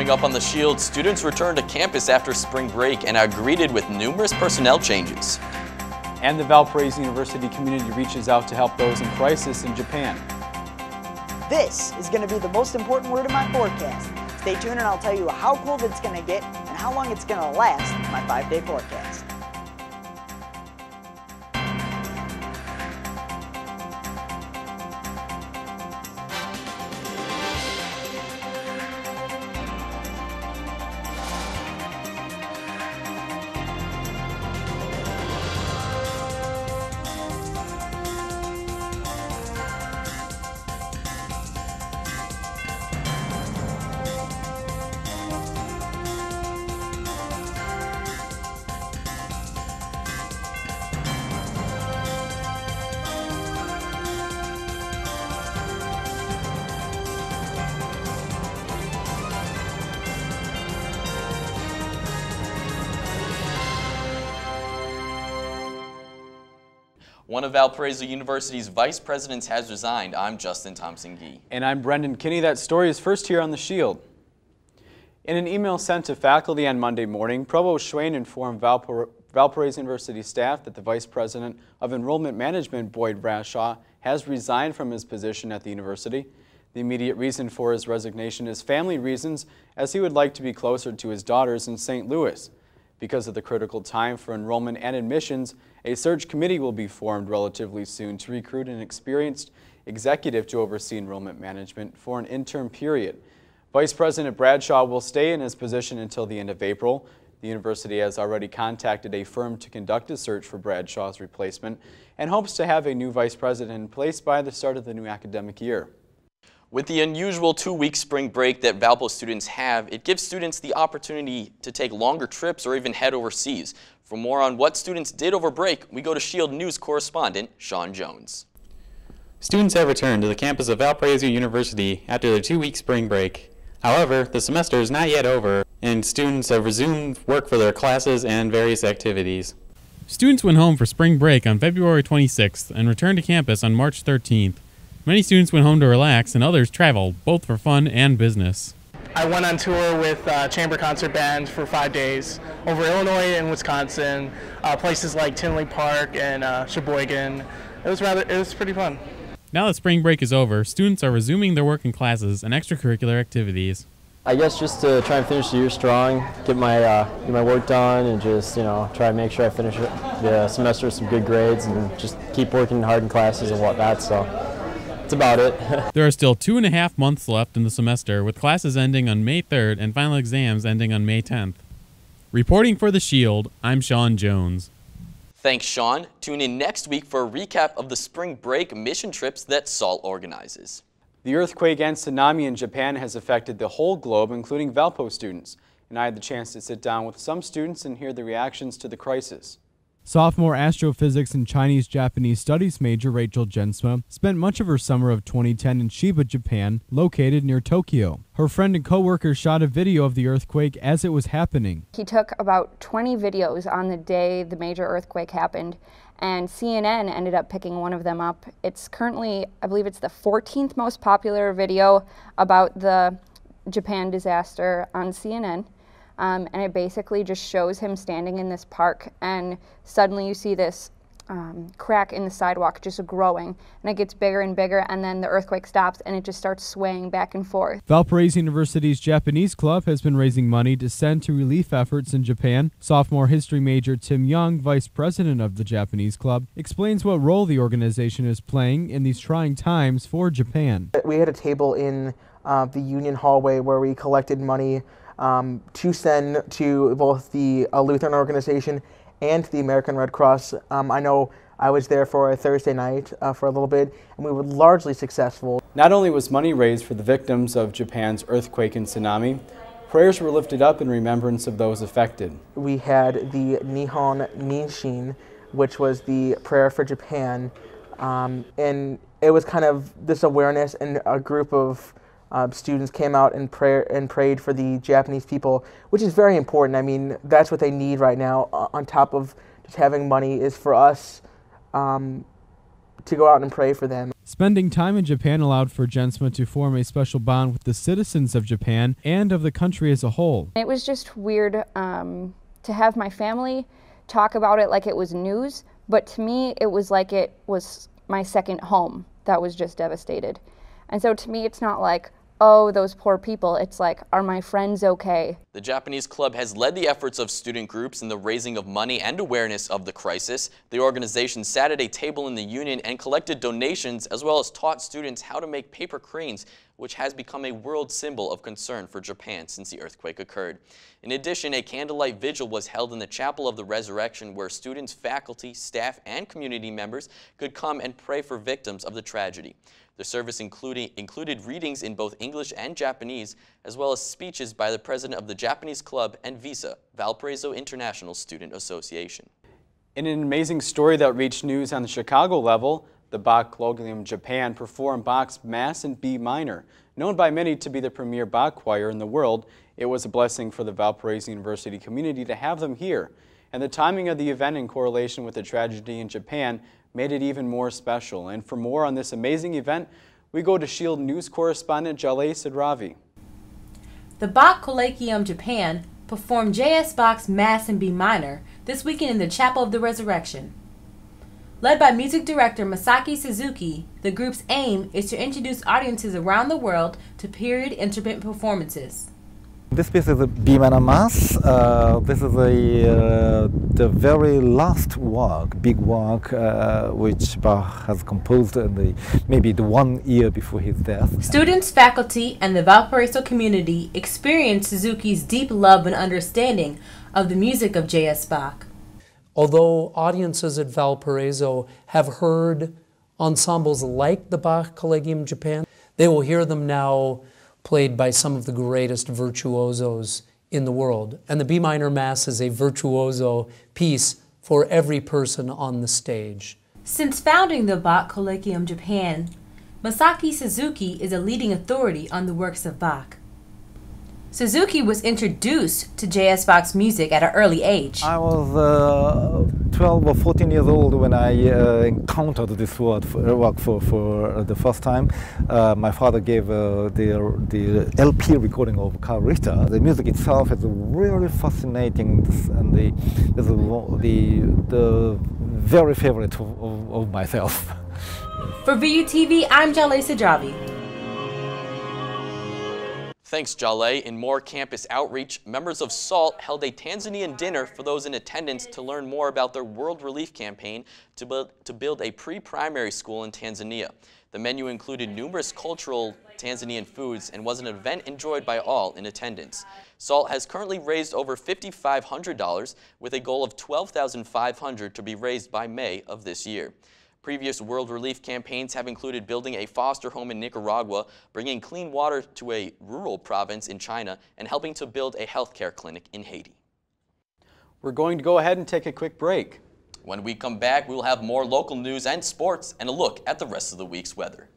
Coming up on The Shield, students return to campus after spring break and are greeted with numerous personnel changes. And the Valparaiso University community reaches out to help those in crisis in Japan. This is going to be the most important word in my forecast. Stay tuned and I'll tell you how cold it's going to get and how long it's going to last in my 5-day forecast. One of Valparaiso University's vice presidents has resigned. I'm Justin Thompson-Gee. And I'm Brendan Kinney. That story is first here on The Shield. In an email sent to faculty on Monday morning, Provost Schwein informed Valparaiso University staff that the vice president of enrollment management, Boyd Bradshaw, has resigned from his position at the university. The immediate reason for his resignation is family reasons, as he would like to be closer to his daughters in St. Louis. Because of the critical time for enrollment and admissions, a search committee will be formed relatively soon to recruit an experienced executive to oversee enrollment management for an interim period. Vice President Bradshaw will stay in his position until the end of April. The university has already contacted a firm to conduct a search for Bradshaw's replacement and hopes to have a new vice president in place by the start of the new academic year. With the unusual 2-week spring break that Valpo students have, it gives students the opportunity to take longer trips or even head overseas. For more on what students did over break, we go to Shield News correspondent Sean Jones. Students have returned to the campus of Valparaiso University after their 2-week spring break. However, the semester is not yet over, and students have resumed work for their classes and various activities. Students went home for spring break on February 26th and returned to campus on March 13th. Many students went home to relax and others traveled, both for fun and business. I went on tour with Chamber Concert Band for 5 days over Illinois and Wisconsin, places like Tinley Park and Sheboygan. It was pretty fun. Now that spring break is over, students are resuming their work in classes and extracurricular activities. I guess just to try and finish the year strong, get my work done, and just try and make sure I finish the semester with some good grades, and just keep working hard in classes and whatnot. So that's about it. There are still 2.5 months left in the semester, with classes ending on May 3rd and final exams ending on May 10th. Reporting for The Shield, I'm Sean Jones. Thanks, Sean. Tune in next week for a recap of the spring break mission trips that SALT organizes. The earthquake and tsunami in Japan has affected the whole globe, including Valpo students. And I had the chance to sit down with some students and hear the reactions to the crisis. Sophomore astrophysics and Chinese-Japanese studies major Rachel Jensma spent much of her summer of 2010 in Chiba, Japan, located near Tokyo. Her friend and co-worker shot a video of the earthquake as it was happening. He took about 20 videos on the day the major earthquake happened, and CNN ended up picking one of them up. It's currently, I believe it's the 14th most popular video about the Japan disaster on CNN. And it basically just shows him standing in this park, and suddenly you see this crack in the sidewalk just growing, and it gets bigger and bigger, and then the earthquake stops and it just starts swaying back and forth. Valparaiso University's Japanese club has been raising money to send to relief efforts in Japan. Sophomore history major Tim Young, vice president of the Japanese club, explains what role the organization is playing in these trying times for Japan. We had a table in the Union hallway where we collected money to send to both the Lutheran organization and the American Red Cross. I know I was there for a Thursday night for a little bit, and we were largely successful. Not only was money raised for the victims of Japan's earthquake and tsunami, prayers were lifted up in remembrance of those affected. We had the Nihon Ninshin, which was the prayer for Japan, and it was kind of this awareness, and a group of students came out and prayed for the Japanese people, which is very important. I mean, that's what they need right now, on top of just having money, is for us to go out and pray for them. Spending time in Japan allowed for Jensma to form a special bond with the citizens of Japan and of the country as a whole. It was just weird to have my family talk about it like it was news, but to me it was like it was my second home that was just devastated. And so to me it's not like, oh, those poor people. It's like, are my friends okay? The Japanese Club has led the efforts of student groups in the raising of money and awareness of the crisis. The organization sat at a table in the union and collected donations, as well as taught students how to make paper cranes, which has become a world symbol of concern for Japan since the earthquake occurred. In addition, a candlelight vigil was held in the Chapel of the Resurrection, where students, faculty, staff, and community members could come and pray for victims of the tragedy. The service included readings in both English and Japanese, as well as speeches by the president of the Japanese Club and VISA, Valparaiso International Student Association. In an amazing story that reached news on the Chicago level, the Bach Collegium Japan performed Bach's Mass in B minor. Known by many to be the premier Bach choir in the world, it was a blessing for the Valparaiso University community to have them here. And the timing of the event in correlation with the tragedy in Japan made it even more special. And for more on this amazing event, we go to SHIELD News correspondent Jaleh Sidravi. The Bach Collegium Japan performed J.S. Bach's Mass in B minor this weekend in the Chapel of the Resurrection. Led by music director Masaki Suzuki, the group's aim is to introduce audiences around the world to period intermittent performances. This piece is a B minor Mass. This is the very last work, big work, which Bach has composed in maybe the 1 year before his death. Students, faculty, and the Valparaiso community experienced Suzuki's deep love and understanding of the music of J.S. Bach. Although audiences at Valparaiso have heard ensembles like the Bach Collegium Japan, they will hear them now played by some of the greatest virtuosos in the world. And the B minor Mass is a virtuoso piece for every person on the stage. Since founding the Bach Collegium Japan, Masaki Suzuki is a leading authority on the works of Bach. Suzuki was introduced to J.S. Bach's music at an early age. I was 12 or 14 years old when I encountered this work for the first time. My father gave the LP recording of Carl Richter. The music itself is really fascinating, and the very favorite of myself. For VUTV, I'm Jaleh Sidravi. Thanks, Jaleh. In more campus outreach, members of SALT held a Tanzanian dinner for those in attendance to learn more about their World Relief campaign to build a pre-primary school in Tanzania. The menu included numerous cultural Tanzanian foods and was an event enjoyed by all in attendance. SALT has currently raised over $5,500 with a goal of $12,500 to be raised by May of this year. Previous World Relief campaigns have included building a foster home in Nicaragua, bringing clean water to a rural province in China, and helping to build a healthcare clinic in Haiti. We're going to go ahead and take a quick break. When we come back, we will have more local news and sports and a look at the rest of the week's weather.